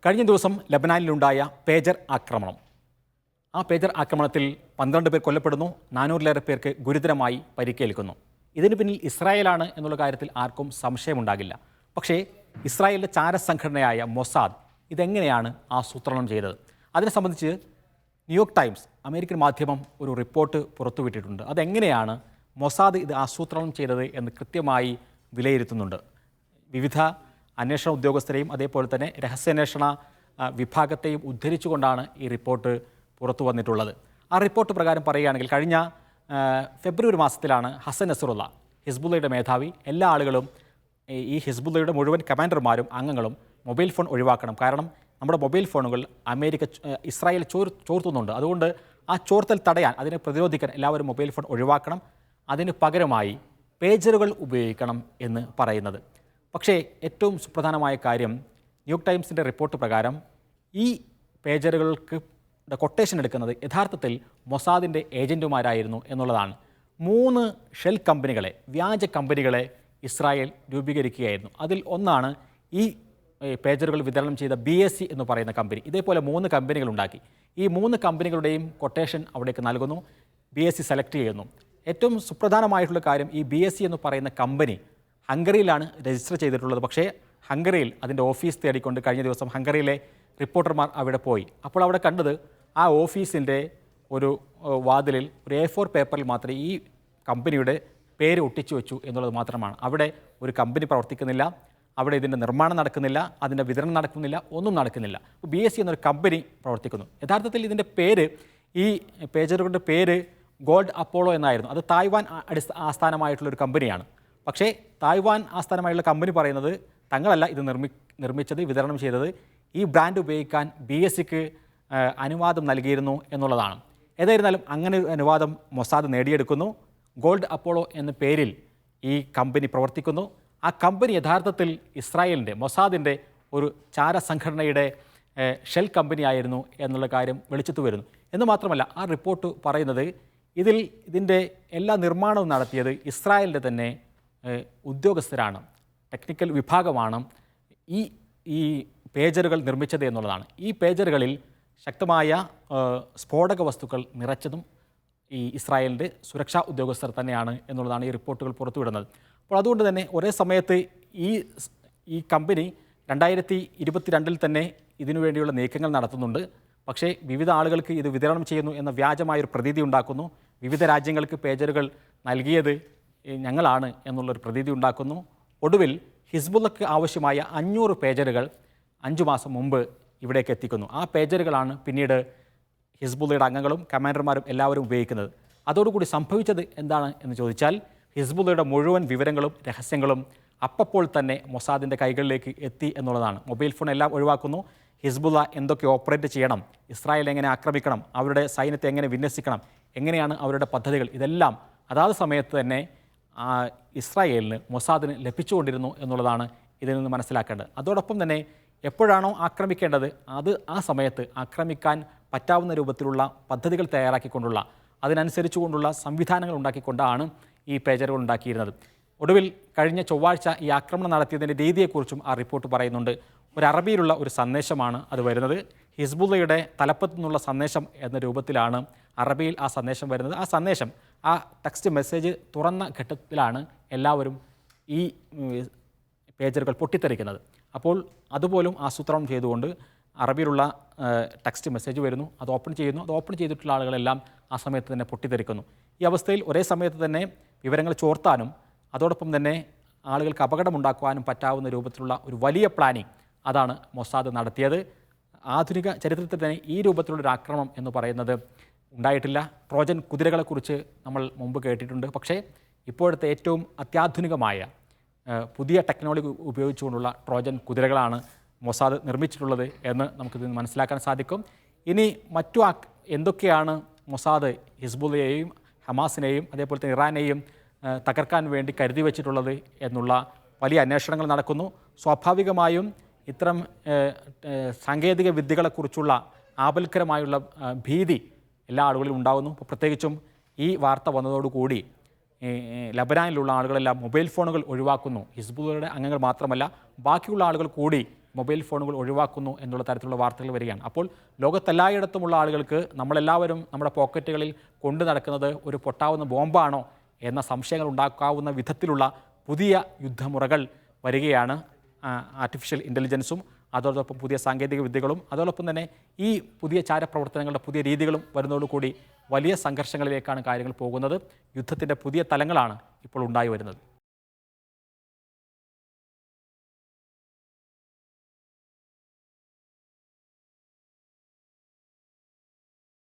കഴിഞ്ഞ ദിവസം ലബനാനിലുണ്ടായ പേജർ ആക്രമണം. ആ പേജർ ആക്രമണത്തിൽ 12 പേർ കൊല്ലപ്പെടുന്നു, 400-ലേറെ പേർക്ക് ഗുരുതരമായി പരിക്കേൽക്കുന്നു. ഇതിന് പിന്നിൽ ഇസ്രായേലാണ് എന്നുള്ള കാര്യത്തിൽ ആർക്കും സംശയമുണ്ടാകില്ല. പക്ഷേ ഇസ്രായേലിൻ്റെ ചാരസംഘടനയായ മൊസാദ് ഇതെങ്ങനെയാണ് ആസൂത്രണം ചെയ്തത്? അതിനെ സംബന്ധിച്ച് ന്യൂയോർക്ക് ടൈംസ്, അമേരിക്കൻ മാധ്യമം, ഒരു റിപ്പോർട്ട് പുറത്തുവിട്ടിട്ടുണ്ട്. അതെങ്ങനെയാണ് മൊസാദ് ഇത് ആസൂത്രണം ചെയ്തത് എന്ന് കൃത്യമായി വിലയിരുത്തുന്നുണ്ട്. വിവിധ അന്വേഷണ ഉദ്യോഗസ്ഥരെയും അതേപോലെ തന്നെ രഹസ്യാന്വേഷണ വിഭാഗത്തെയും ഉദ്ധരിച്ചുകൊണ്ടാണ് ഈ റിപ്പോർട്ട് പുറത്തു വന്നിട്ടുള്ളത്. ആ റിപ്പോർട്ട് പ്രകാരം പറയുകയാണെങ്കിൽ കഴിഞ്ഞ ഫെബ്രുവരി മാസത്തിലാണ് ഹസൻ നസറുള്ള, ഹിസ്ബുള്ളയുടെ മേധാവി, എല്ലാ ആളുകളും ഈ ഹിസ്ബുള്ളയുടെ മുഴുവൻ കമാൻഡർമാരും അംഗങ്ങളും മൊബൈൽ ഫോൺ ഒഴിവാക്കണം. കാരണം നമ്മുടെ മൊബൈൽ ഫോണുകൾ ഇസ്രായേൽ ചോർത്തുന്നുണ്ട്. അതുകൊണ്ട് ആ ചോർത്തൽ തടയാൻ, അതിനെ പ്രതിരോധിക്കാൻ എല്ലാവരും മൊബൈൽ ഫോൺ ഒഴിവാക്കണം, അതിന് പകരമായി പേജറുകൾ ഉപയോഗിക്കണം എന്ന് പറയുന്നത്. പക്ഷേ ഏറ്റവും സുപ്രധാനമായ കാര്യം, ന്യൂയോർക്ക് ടൈംസിൻ്റെ റിപ്പോർട്ട് പ്രകാരം ഈ പേജറുകൾക്ക് കൊട്ടേഷൻ എടുക്കുന്നത് യഥാർത്ഥത്തിൽ മൊസാദിൻ്റെ ഏജൻറ്റുമാരായിരുന്നു എന്നുള്ളതാണ്. 3 ഷെൽ കമ്പനികളെ, വ്യാജ കമ്പനികളെ ഇസ്രായേൽ രൂപീകരിക്കുകയായിരുന്നു. അതിൽ ഒന്നാണ് ഈ പേജറുകൾ വിതരണം ചെയ്ത BSC എന്ന് പറയുന്ന കമ്പനി. ഇതേപോലെ 3 കമ്പനികൾ ഉണ്ടാക്കി. ഈ 3 കമ്പനികളുടെയും കൊട്ടേഷൻ അവിടേക്ക് നൽകുന്നു, BSC സെലക്ട് ചെയ്യുന്നു. ഏറ്റവും സുപ്രധാനമായിട്ടുള്ള കാര്യം, ഈ BSC എന്ന് പറയുന്ന കമ്പനി ഹംഗറിയിലാണ് രജിസ്റ്റർ ചെയ്തിട്ടുള്ളത്. പക്ഷേ ഹംഗറിയിൽ അതിൻ്റെ ഓഫീസ് തേടിക്കൊണ്ട് കഴിഞ്ഞ ദിവസം ഹംഗറിയിലെ റിപ്പോർട്ടർമാർ അവിടെ പോയി. അപ്പോൾ അവിടെ കണ്ടത് ആ ഓഫീസിൻ്റെ ഒരു വാതിലിൽ ഒരു A4 പേപ്പറിൽ മാത്രമേ ഈ കമ്പനിയുടെ പേര് ഒട്ടിച്ചു വെച്ചു എന്നുള്ളത് മാത്രമാണ്. അവിടെ ഒരു കമ്പനി പ്രവർത്തിക്കുന്നില്ല, അവിടെ ഇതിൻ്റെ നിർമ്മാണം നടക്കുന്നില്ല, അതിൻ്റെ വിതരണം നടക്കുന്നില്ല, ഒന്നും നടക്കുന്നില്ല. BSC എന്നൊരു കമ്പനി പ്രവർത്തിക്കുന്നു. യഥാർത്ഥത്തിൽ ഇതിൻ്റെ പേര്, ഈ പേജറുകളുടെ പേര് ഗോൾഡ് അപ്പോളോ എന്നായിരുന്നു. അത് തായ്വാൻ ആസ്ഥാനമായിട്ടുള്ളൊരു കമ്പനിയാണ്. പക്ഷേ തായ്വാൻ ആസ്ഥാനമായുള്ള കമ്പനി പറയുന്നത് തങ്ങളല്ല ഇത് നിർമ്മിച്ചത്, വിതരണം ചെയ്തത്, ഈ ബ്രാൻഡ് ഉപയോഗിക്കാൻ BSCക്ക് അനുവാദം നൽകിയിരുന്നു എന്നുള്ളതാണ്. ഏതായിരുന്നാലും അങ്ങനെ ഒരു അനുവാദം മൊസാദ് നേടിയെടുക്കുന്നു. ഗോൾഡ് അപ്പോളോ എന്ന പേരിൽ ഈ കമ്പനി പ്രവർത്തിക്കുന്നു. ആ കമ്പനി യഥാർത്ഥത്തിൽ ഇസ്രായേലിൻ്റെ, മൊസാദിൻ്റെ ഒരു ചാരസംഘടനയുടെ ഷെൽ കമ്പനി ആയിരുന്നു എന്നുള്ള കാര്യം വെളിച്ചത്ത് വരുന്നു. എന്ന് മാത്രമല്ല, ആ റിപ്പോർട്ട് പറയുന്നത് ഇതിൻ്റെ എല്ലാ നിർമ്മാണവും നടത്തിയത് ഇസ്രായേലിൻ്റെ തന്നെ ഉദ്യോഗസ്ഥരാണ്, ടെക്നിക്കൽ വിഭാഗമാണ് ഈ പേജറുകൾ നിർമ്മിച്ചത് എന്നുള്ളതാണ്. ഈ പേജറുകളിൽ ശക്തമായ സ്ഫോടക വസ്തുക്കൾ നിറച്ചതും ഈ ഇസ്രായേലിൻ്റെ സുരക്ഷാ ഉദ്യോഗസ്ഥർ തന്നെയാണ് എന്നുള്ളതാണ് ഈ റിപ്പോർട്ടുകൾ പുറത്തുവിടുന്നത്. അപ്പോൾ അതുകൊണ്ട് തന്നെ ഒരേ സമയത്ത് ഈ കമ്പനി 2022 തന്നെ ഇതിനു വേണ്ടിയുള്ള നീക്കങ്ങൾ നടത്തുന്നുണ്ട്. പക്ഷേ വിവിധ ആളുകൾക്ക് ഇത് വിതരണം ചെയ്യുന്നു എന്ന വ്യാജമായൊരു പ്രതീതി ഉണ്ടാക്കുന്നു. വിവിധ രാജ്യങ്ങൾക്ക് പേജറുകൾ നൽകിയത് ഞങ്ങളാണ് എന്നുള്ളൊരു പ്രതീതി ഉണ്ടാക്കുന്നു. ഒടുവിൽ ഹിസ്ബുള്ളക്ക് ആവശ്യമായ 500 പേജറുകൾ 5 മാസം മുമ്പ് ഇവിടേക്ക് എത്തിക്കുന്നു. ആ പേജറുകളാണ് പിന്നീട് ഹിസ്ബുള്ളയുടെ അംഗങ്ങളും കമാൻഡർമാരും എല്ലാവരും ഉപയോഗിക്കുന്നത്. അതോടുകൂടി സംഭവിച്ചത് എന്താണ് എന്ന് ചോദിച്ചാൽ, ഹിസ്ബുള്ളയുടെ മുഴുവൻ വിവരങ്ങളും രഹസ്യങ്ങളും അപ്പോൾ തന്നെ മൊസാദിൻ്റെ കൈകളിലേക്ക് എത്തി എന്നുള്ളതാണ്. മൊബൈൽ ഫോൺ എല്ലാം ഒഴിവാക്കുന്നു. ഹിസ്ബുള്ള എന്തൊക്കെ ഓപ്പറേറ്റ് ചെയ്യണം, ഇസ്രായേൽ എങ്ങനെ ആക്രമിക്കണം, അവരുടെ സൈന്യത്തെ എങ്ങനെ വിന്യസിക്കണം, എങ്ങനെയാണ് അവരുടെ പദ്ധതികൾ, ഇതെല്ലാം അതാത് സമയത്ത് തന്നെ ഇസ്രായേലിന്, മൊസാദിന് ലഭിച്ചുകൊണ്ടിരുന്നു എന്നുള്ളതാണ് ഇതിൽ നിന്ന് മനസ്സിലാക്കേണ്ടത്. അതോടൊപ്പം തന്നെ എപ്പോഴാണോ ആക്രമിക്കേണ്ടത് ആ സമയത്ത് ആക്രമിക്കാൻ പറ്റാവുന്ന രൂപത്തിലുള്ള പദ്ധതികൾ തയ്യാറാക്കിക്കൊണ്ടുള്ള, അതിനനുസരിച്ചുകൊണ്ടുള്ള സംവിധാനങ്ങൾ ഉണ്ടാക്കിക്കൊണ്ടാണ് ഈ പേജറുകൾ ഉണ്ടാക്കിയിരുന്നത്. ഒടുവിൽ കഴിഞ്ഞ ചൊവ്വാഴ്ച ഈ ആക്രമണം നടത്തിയതിൻ്റെ രീതിയെക്കുറിച്ചും ആ റിപ്പോർട്ട് പറയുന്നുണ്ട്. ഒരു അറബിയിലുള്ള ഒരു സന്ദേശമാണ് അത് വരുന്നത്. ഹിസ്ബുള്ളയുടെ തലപ്പത്തു നിന്നുള്ള സന്ദേശം എന്ന രൂപത്തിലാണ് അറബിയിൽ ആ സന്ദേശം വരുന്നത്. ആ സന്ദേശം, ആ ടെക്സ്റ്റ് മെസ്സേജ് തുറന്ന ഘട്ടത്തിലാണ് എല്ലാവരും ഈ പേജറുകൾ പൊട്ടിത്തെറിക്കുന്നത്. അപ്പോൾ അതുപോലും ആസൂത്രണം ചെയ്തുകൊണ്ട് അറബിയിലുള്ള ടെക്സ്റ്റ് മെസ്സേജ് വരുന്നു, അത് ഓപ്പൺ ചെയ്യുന്നു. അത് ഓപ്പൺ ചെയ്തിട്ടുള്ള ആളുകളെല്ലാം ആ സമയത്ത് തന്നെ പൊട്ടിത്തെറിക്കുന്നു. ഈ അവസ്ഥയിൽ ഒരേ സമയത്ത് തന്നെ വിവരങ്ങൾ ചോർത്താനും അതോടൊപ്പം തന്നെ ആളുകൾക്ക് അപകടമുണ്ടാക്കുവാനും പറ്റാവുന്ന രൂപത്തിലുള്ള ഒരു വലിയ പ്ലാനിങ് അതാണ് മൊസാദ് നടത്തിയത്. ആധുനിക ചരിത്രത്തിൽ തന്നെ ഈ രൂപത്തിലുള്ളൊരു ആക്രമണം എന്ന് പറയുന്നത് ഉണ്ടായിട്ടില്ല. ട്രോജൻ കുതിരകളെക്കുറിച്ച് നമ്മൾ മുമ്പ് കേട്ടിട്ടുണ്ട്. പക്ഷേ ഇപ്പോഴത്തെ ഏറ്റവും അത്യാധുനികമായ പുതിയ ടെക്നോളജി ഉപയോഗിച്ചുകൊണ്ടുള്ള ട്രോജൻ കുതിരകളാണ് മൊസാദ് നിർമ്മിച്ചിട്ടുള്ളത് എന്ന് നമുക്കിത് മനസ്സിലാക്കാൻ സാധിക്കും. ഇനി എന്തൊക്കെയാണ് മൊസാദ് ഹിസ്ബുള്ളയെയും ഹമാസിനെയും അതേപോലെ തന്നെ ഇറാനെയും തകർക്കാൻ വേണ്ടി കരുതി വച്ചിട്ടുള്ളത് എന്നുള്ള വലിയ അന്വേഷണങ്ങൾ നടക്കുന്നു. സ്വാഭാവികമായും ഇത്തരം സാങ്കേതിക വിദ്യകളെക്കുറിച്ചുള്ള ആപൽക്കരമായുള്ള ഭീതി എല്ലാ ആളുകളിലും ഉണ്ടാകുന്നു. ഇപ്പോൾ പ്രത്യേകിച്ചും ഈ വാർത്ത വന്നതോടുകൂടി ലബനാനിലുള്ള ആളുകളെല്ലാം മൊബൈൽ ഫോണുകൾ ഒഴിവാക്കുന്നു. ഹിസ്ബുള്ളയുടെ അംഗങ്ങൾ മാത്രമല്ല, ബാക്കിയുള്ള ആളുകൾ കൂടി മൊബൈൽ ഫോണുകൾ ഒഴിവാക്കുന്നു എന്നുള്ള തരത്തിലുള്ള വാർത്തകൾ വരികയാണ്. അപ്പോൾ ലോകത്തെല്ലായിടത്തുമുള്ള ആളുകൾക്ക് നമ്മളെല്ലാവരും നമ്മുടെ പോക്കറ്റുകളിൽ കൊണ്ടു നടക്കുന്നത് ഒരു പൊട്ടാവുന്ന ബോംബാണോ എന്ന സംശയങ്ങൾ ഉണ്ടാക്കാവുന്ന വിധത്തിലുള്ള പുതിയ യുദ്ധമുറകൾ വരികയാണ്. ആർട്ടിഫിഷ്യൽ ഇൻ്റലിജൻസും അതോടൊപ്പം പുതിയ സാങ്കേതിക വിദ്യകളും അതോടൊപ്പം തന്നെ ഈ പുതിയ ചാരപ്രവർത്തനങ്ങളുടെ പുതിയ രീതികളും വരുന്നതോടുകൂടി വലിയ സംഘർഷങ്ങളിലേക്കാണ് കാര്യങ്ങൾ പോകുന്നത്. യുദ്ധത്തിൻ്റെ പുതിയ തലങ്ങളാണ് ഇപ്പോൾ ഉണ്ടായി വരുന്നത്.